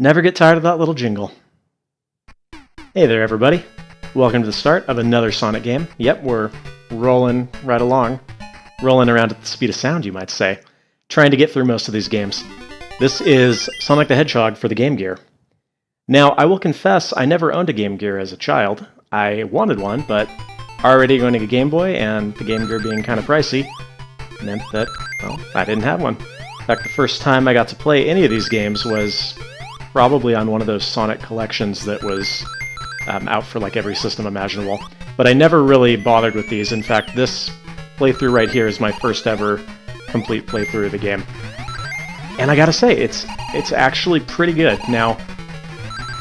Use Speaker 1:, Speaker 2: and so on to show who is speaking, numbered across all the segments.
Speaker 1: Never get tired of that little jingle. Hey there, everybody. Welcome to the start of another Sonic game. Yep, we're rolling right along. Rolling around at the speed of sound, you might say. Trying to get through most of these games. This is Sonic the Hedgehog for the Game Gear. Now, I will confess, I never owned a Game Gear as a child. I wanted one, but already going to get a Game Boy, and the Game Gear being kind of pricey, meant that, well, I didn't have one. In fact, the first time I got to play any of these games was probably on one of those Sonic collections that was out for like every system imaginable. But I never really bothered with these. In fact, this playthrough right here is my first ever complete playthrough of the game. And I gotta say, it's actually pretty good. Now,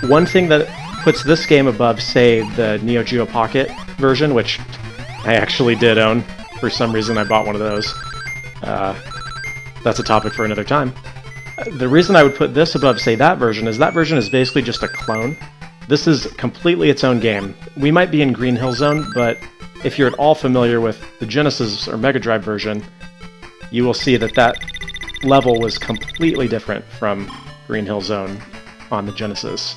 Speaker 1: one thing that puts this game above, say, the Neo Geo Pocket version, which I actually did own. For some reason, I bought one of those. That's a topic for another time. The reason I would put this above, say, that version is basically just a clone. This is completely its own game. We might be in Green Hill Zone, but if you're at all familiar with the Genesis or Mega Drive version, you will see that that level was completely different from Green Hill Zone on the Genesis.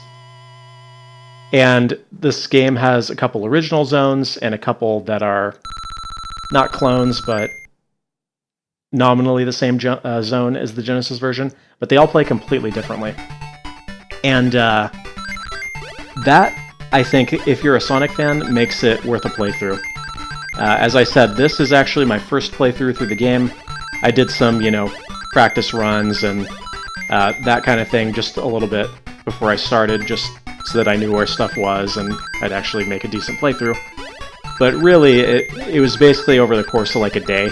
Speaker 1: And this game has a couple original zones and a couple that are not clones, but nominally the same zone as the Genesis version, but they all play completely differently. And that, I think, if you're a Sonic fan, makes it worth a playthrough. As I said, this is actually my first playthrough through the game. I did some, practice runs and that kind of thing just a little bit before I started, just so that I knew where stuff was and I'd actually make a decent playthrough. But really, it was basically over the course of like a day.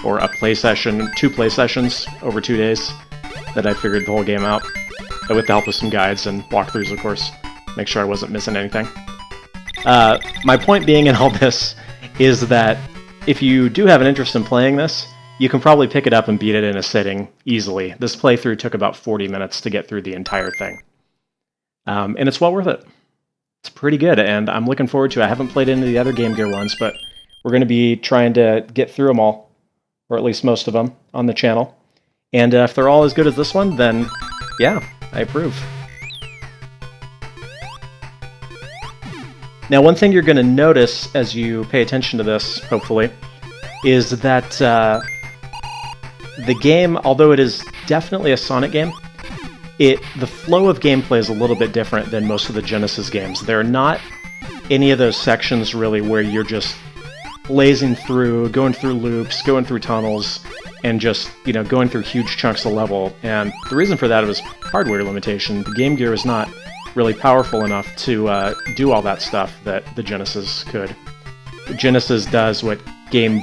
Speaker 1: Or a play session, 2 play sessions over 2 days that I figured the whole game out. With the help of some guides and walkthroughs, of course. Make sure I wasn't missing anything. My point being in all this is that if you do have an interest in playing this, you can probably pick it up and beat it in a sitting easily. This playthrough took about 40 minutes to get through the entire thing. And it's well worth it. It's pretty good, and I'm looking forward to it. I haven't played any of the other Game Gear ones, but we're going to be trying to get through them all, or at least most of them, on the channel. And if they're all as good as this one, then yeah, I approve. Now, one thing you're going to notice as you pay attention to this, hopefully, is that the game, although it is definitely a Sonic game, the flow of gameplay is a little bit different than most of the Genesis games. There are not any of those sections, really, where you're just blazing through, going through loops, going through tunnels, and just, going through huge chunks of level. And the reason for that was hardware limitation. The Game Gear is not really powerful enough to do all that stuff that the Genesis could. The Genesis does what Game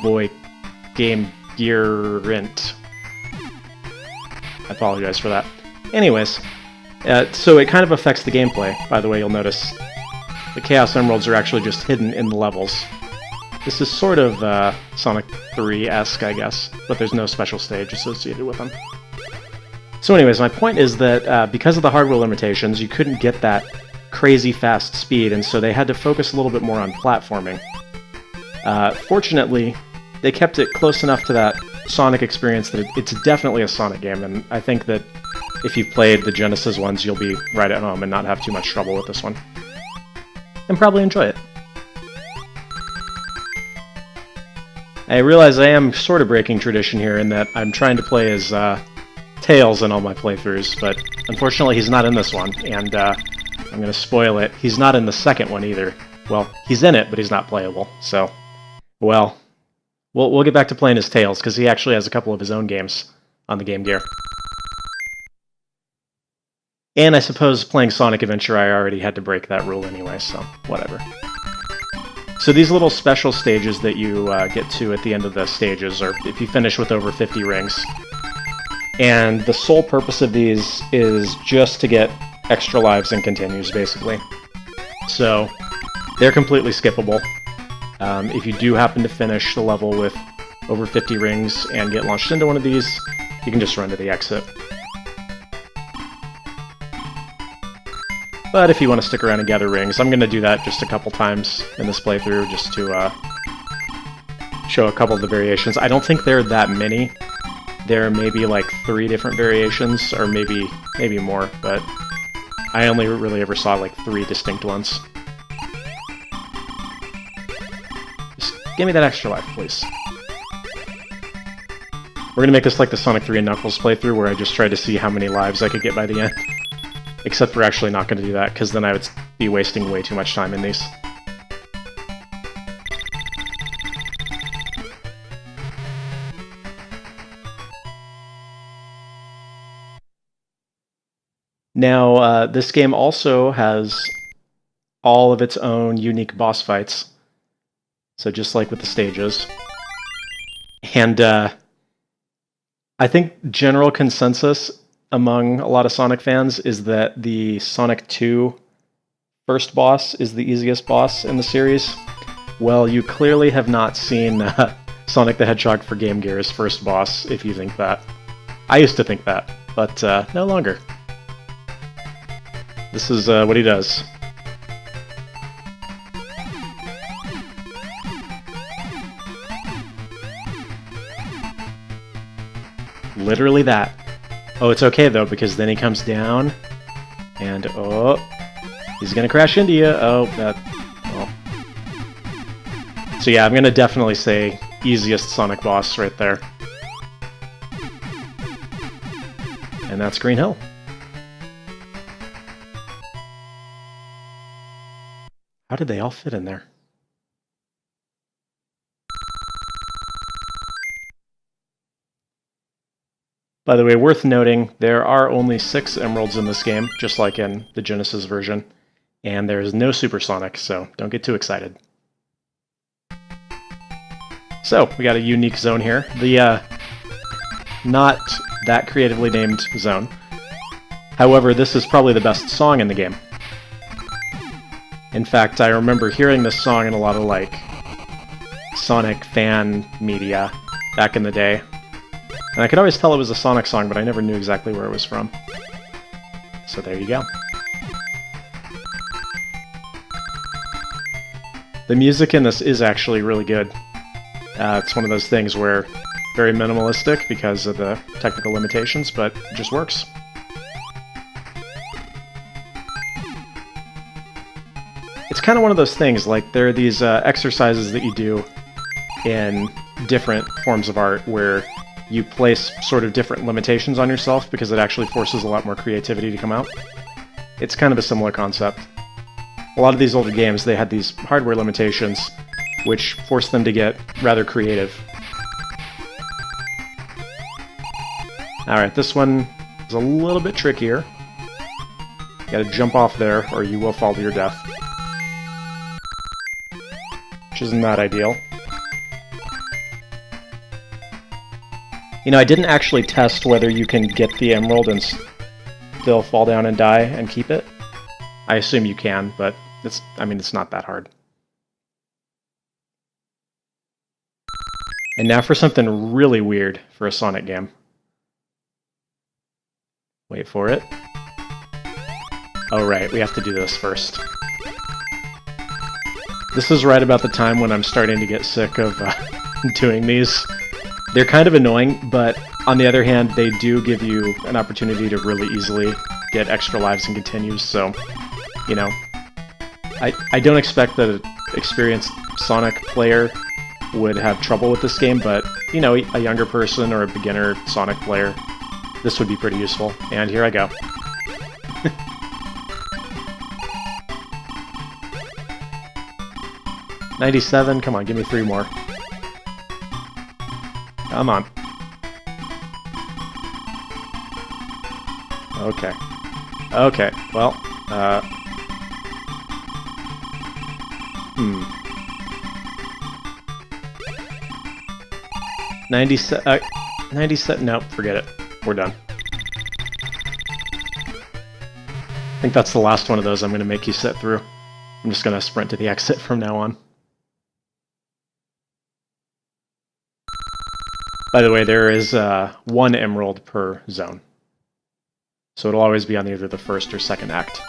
Speaker 1: Gear isn't. I apologize for that. Anyways, so it kind of affects the gameplay. By the way, you'll notice the Chaos Emeralds are actually just hidden in the levels. This is sort of Sonic 3-esque, I guess, but there's no special stage associated with them. So anyways, my point is that because of the hardware limitations, you couldn't get that crazy fast speed, and so they had to focus a little bit more on platforming. Fortunately, they kept it close enough to that Sonic experience that it's definitely a Sonic game, and I think that if you've played the Genesis ones, you'll be right at home and not have too much trouble with this one. And probably enjoy it. I realize I am sort of breaking tradition here in that I'm trying to play as Tails in all my playthroughs, but unfortunately he's not in this one, and I'm going to spoil it. He's not in the second one either. Well, he's in it, but he's not playable, so, well, we'll get back to playing as Tails, because he actually has a couple of his own games on the Game Gear. And I suppose playing Sonic Adventure, I already had to break that rule anyway, so whatever. So these little special stages that you get to at the end of the stages, or if you finish with over 50 rings. And the sole purpose of these is just to get extra lives and continues, basically. So they're completely skippable. If you do happen to finish the level with over 50 rings and get launched into one of these, you can just run to the exit. But if you want to stick around and gather rings, I'm going to do that just a couple times in this playthrough, just to show a couple of the variations. I don't think there are that many. there may be like 3 different variations, or maybe more, but I only really ever saw like 3 distinct ones. Just give me that extra life, please. We're gonna make this like the Sonic 3 and Knuckles playthrough, where I just tried to see how many lives I could get by the end. Except we're actually not gonna do that, because then I would be wasting way too much time in these. Now, this game also has all of its own unique boss fights. So just like with the stages. And I think general consensus among a lot of Sonic fans is that the Sonic 2 first boss is the easiest boss in the series. Well, you clearly have not seen Sonic the Hedgehog for Game Gear's first boss, if you think that. I used to think that, but no longer. This is what he does. Literally that. Oh, it's okay though, because then he comes down, and oh, he's gonna crash into you. Oh, that. Well. So yeah, I'm gonna definitely say easiest Sonic boss right there. And that's Green Hill. How did they all fit in there? By the way, worth noting, there are only 6 emeralds in this game, just like in the Genesis version, and there is no Supersonic, so don't get too excited. So, we got a unique zone here. The, not that creatively named zone. However, this is probably the best song in the game. In fact, I remember hearing this song in a lot of, like, Sonic fan media back in the day. And I could always tell it was a Sonic song, but I never knew exactly where it was from. So there you go. The music in this is actually really good. It's one of those things where very minimalistic because of the technical limitations, but it just works. It's kind of one of those things, like there are these exercises that you do in different forms of art where you place sort of different limitations on yourself because it actually forces a lot more creativity to come out. It's kind of a similar concept. A lot of these older games, they had these hardware limitations which forced them to get rather creative. Alright, this one is a little bit trickier. You gotta jump off there or you will fall to your death. Which is not ideal. You know, I didn't actually test whether you can get the emerald and still fall down and die and keep it. I assume you can, but it's not that hard. And now for something really weird for a Sonic game. Wait for it. Oh right, we have to do this first. This is right about the time when I'm starting to get sick of doing these. They're kind of annoying, but on the other hand, they do give you an opportunity to really easily get extra lives and continues, so, you know. I don't expect that an experienced Sonic player would have trouble with this game, but, you know, a younger person or a beginner Sonic player, this would be pretty useful. And here I go. $97, come on, give me 3 more. Come on. Okay. Okay, well, 97, 97, nope, forget it. We're done. I think that's the last one of those I'm going to make you sit through. I'm just going to sprint to the exit from now on. By the way, there is 1 emerald per zone. So it'll always be on either the first or second act.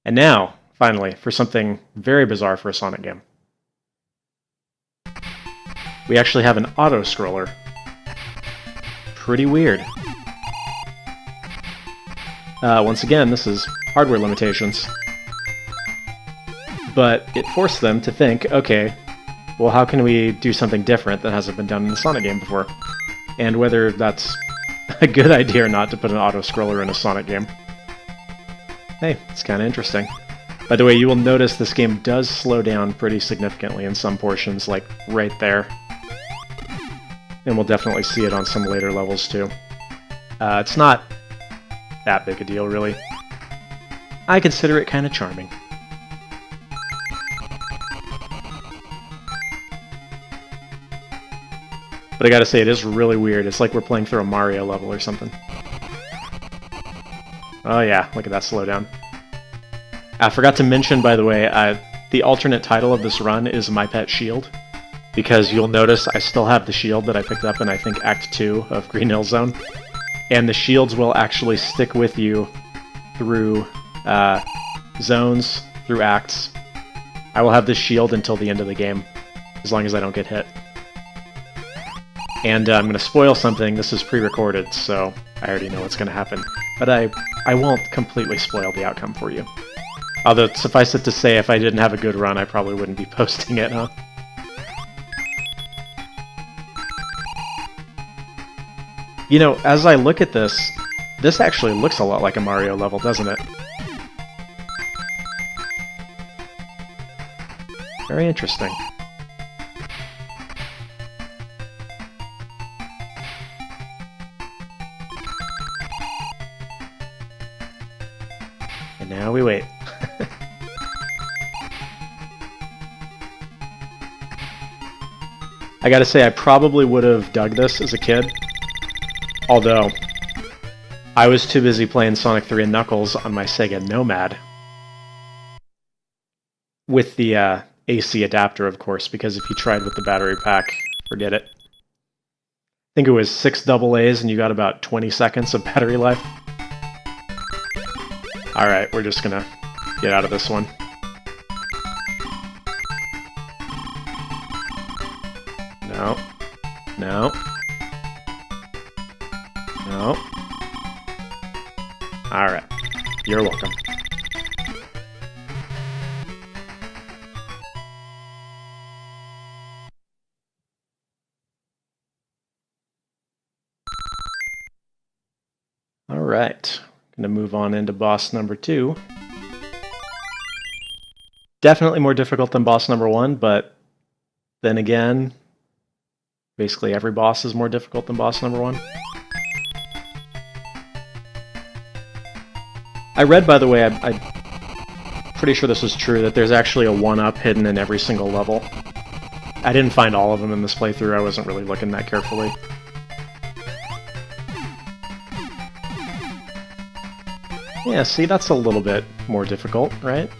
Speaker 1: And now, finally, for something very bizarre for a Sonic game. We actually have an auto-scroller. pretty weird. Once again, this is hardware limitations. But it forced them to think, okay, well, how can we do something different that hasn't been done in the Sonic game before? And whether that's a good idea or not to put an auto-scroller in a Sonic game. Hey, it's kind of interesting. By the way, you will notice this game does slow down pretty significantly in some portions, like right there. And we'll definitely see it on some later levels too. It's not that big a deal, really. I consider it kind of charming. But I gotta say, it is really weird. It's like we're playing through a Mario level or something. Oh yeah, look at that slowdown. I forgot to mention, by the way, the alternate title of this run is My Pet Shield, because you'll notice I still have the shield that I picked up in, I think, Act 2 of Green Hill Zone. And the shields will actually stick with you through zones, through acts. I will have this shield until the end of the game, as long as I don't get hit. And I'm going to spoil something. This is pre-recorded, so I already know what's going to happen. But I won't completely spoil the outcome for you. Although, suffice it to say, if I didn't have a good run, I probably wouldn't be posting it, huh? You know, as I look at this, this actually looks a lot like a Mario level, doesn't it? Very interesting. And now we wait. I gotta say, I probably would have dug this as a kid. Although, I was too busy playing Sonic 3 and Knuckles on my Sega Nomad. With the AC adapter, of course, because if you tried with the battery pack, forget it. I think it was 6 AA's and you got about 20 seconds of battery life. Alright, we're just gonna get out of this one. No. No. No. Alright. You're welcome. Alright. Gonna move on into boss number 2. Definitely more difficult than boss number 1, but then again, basically every boss is more difficult than boss number 1. I read, by the way, I'm pretty sure this is true, that there's actually a 1-up hidden in every single level. I didn't find all of them in this playthrough, I wasn't really looking that carefully. Yeah, see, that's a little bit more difficult, right?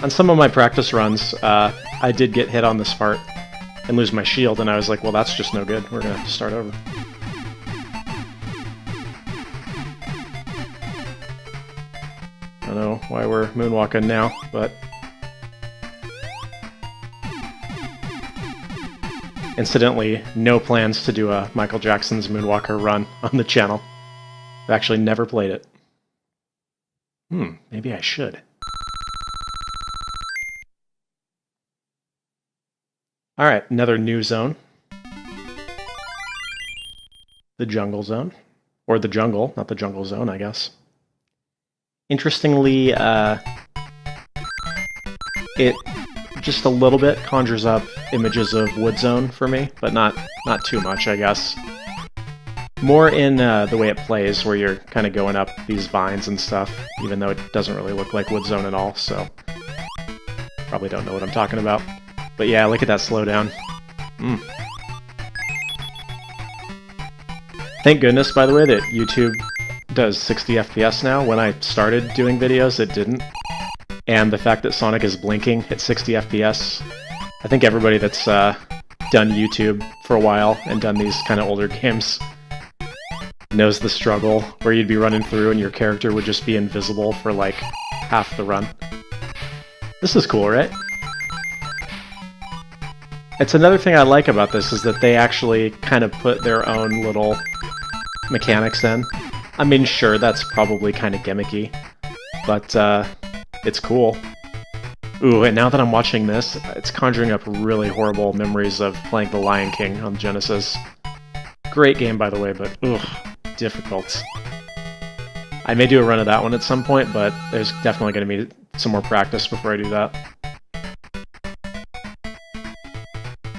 Speaker 1: On some of my practice runs, I did get hit on this part and lose my shield, and I was like, well, that's just no good. We're gonna have to start over. I don't know why we're moonwalking now, but... Incidentally, no plans to do a Michael Jackson's Moonwalker run on the channel. I've actually never played it. Maybe I should. Alright, another new zone. The Jungle Zone. Or the Jungle, not the Jungle Zone, I guess. Interestingly, it just a little bit conjures up images of Wood Zone for me, but not too much, I guess. More in the way it plays, where you're kind of going up these vines and stuff, even though it doesn't really look like Wood Zone at all, so... Probably don't know what I'm talking about. But yeah, look at that slowdown. Thank goodness, by the way, that YouTube does 60 FPS now. When I started doing videos, it didn't. And the fact that Sonic is blinking at 60 FPS, I think everybody that's done YouTube for a while and done these kind of older games knows the struggle, where you'd be running through and your character would just be invisible for like half the run. This is cool, right? It's another thing I like about this is that they actually kind of put their own little mechanics in. I mean, sure, that's probably kind of gimmicky, but it's cool. Ooh, and now that I'm watching this, it's conjuring up really horrible memories of playing The Lion King on Genesis. Great game, by the way, but ugh, difficult. I may do a run of that one at some point, but there's definitely going to be some more practice before I do that.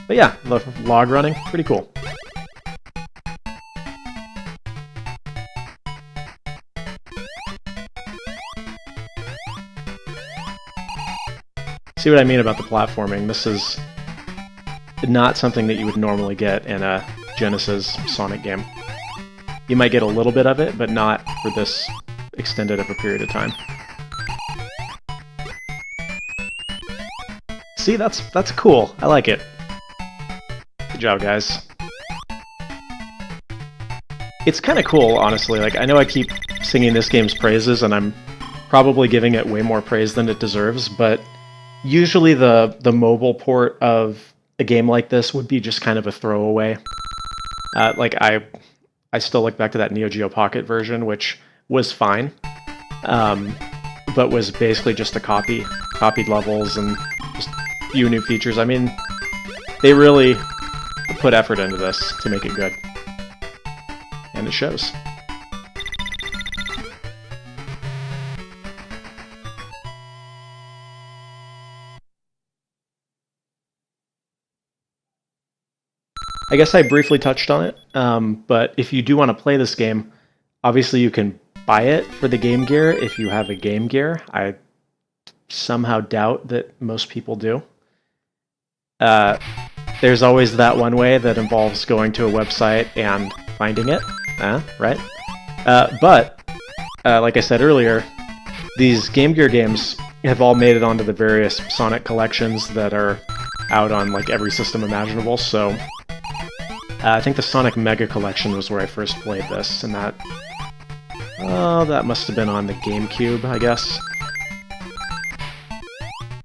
Speaker 1: But yeah, the log running, pretty cool. See what I mean about the platforming? This is not something that you would normally get in a Genesis Sonic game. You might get a little bit of it, but not for this extended of a period of time. See, that's cool. I like it. Good job, guys. It's kind of cool, honestly. Like, I know I keep singing this game's praises, and I'm probably giving it way more praise than it deserves, but usually the mobile port of a game like this would be just kind of a throwaway. Like, I still look back to that Neo Geo Pocket version, which was fine, but was basically just a copied levels and just a few new features. I mean, they really put effort into this to make it good, and it shows. I guess I briefly touched on it, but if you do want to play this game, obviously you can buy it for the Game Gear if you have a Game Gear. I somehow doubt that most people do. There's always that one way that involves going to a website and finding it, right? But, like I said earlier, these Game Gear games have all made it onto the various Sonic collections that are out on like every system imaginable, so I think the Sonic Mega Collection was where I first played this, and that must have been on the GameCube, I guess.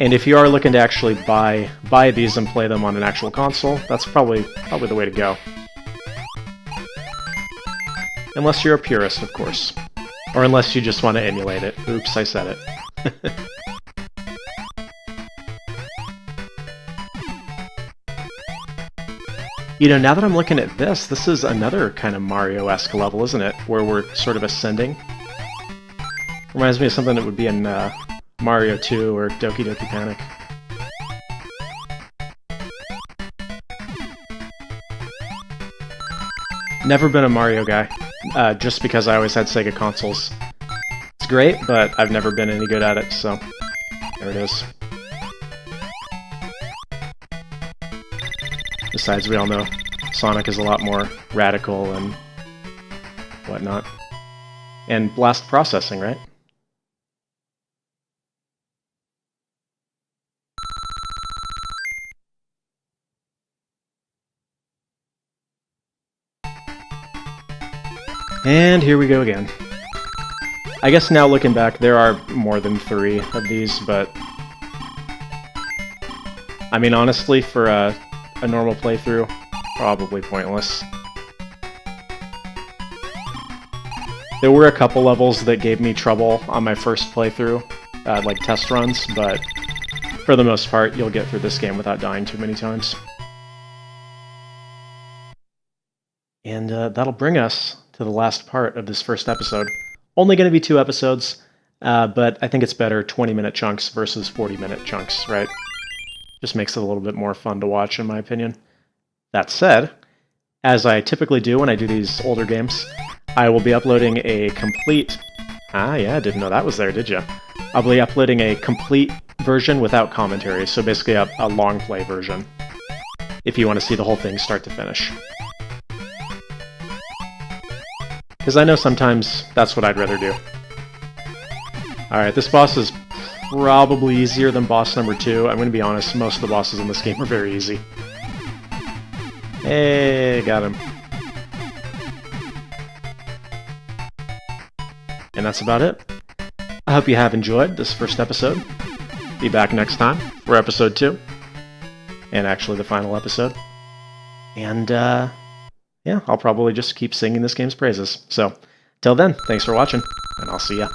Speaker 1: And if you are looking to actually buy these and play them on an actual console, that's probably the way to go. Unless you're a purist, of course. Or unless you just want to emulate it. Oops, I said it. You know, now that I'm looking at this is another kind of Mario-esque level, isn't it? Where we're sort of ascending. Reminds me of something that would be in Mario 2 or Doki Doki Panic. Never been a Mario guy, just because I always had Sega consoles. It's great, but I've never been any good at it, so there it is. Besides, we all know Sonic is a lot more radical and whatnot. And blast processing, right? And here we go again. I guess now looking back, there are more than 3 of these, but I mean, honestly, for a normal playthrough, probably pointless. There were a couple levels that gave me trouble on my first playthrough, like test runs, but for the most part, you'll get through this game without dying too many times. And that'll bring us to the last part of this first episode. Only going to be 2 episodes, but I think it's better 20-minute chunks versus 40-minute chunks, right? Just makes it a little bit more fun to watch, in my opinion. That said, as I typically do when I do these older games, I will be uploading a complete... Ah, yeah, I didn't know that was there, did you? I'll be uploading a complete version without commentary, so basically a long play version, if you want to see the whole thing start to finish. Because I know sometimes that's what I'd rather do. Alright, this boss is probably easier than boss number 2. I'm going to be honest, most of the bosses in this game are very easy. Hey, got him. And that's about it. I hope you have enjoyed this first episode. Be back next time for episode 2. and actually the final episode. And yeah, I'll probably just keep singing this game's praises. So, till then, thanks for watching, and I'll see ya.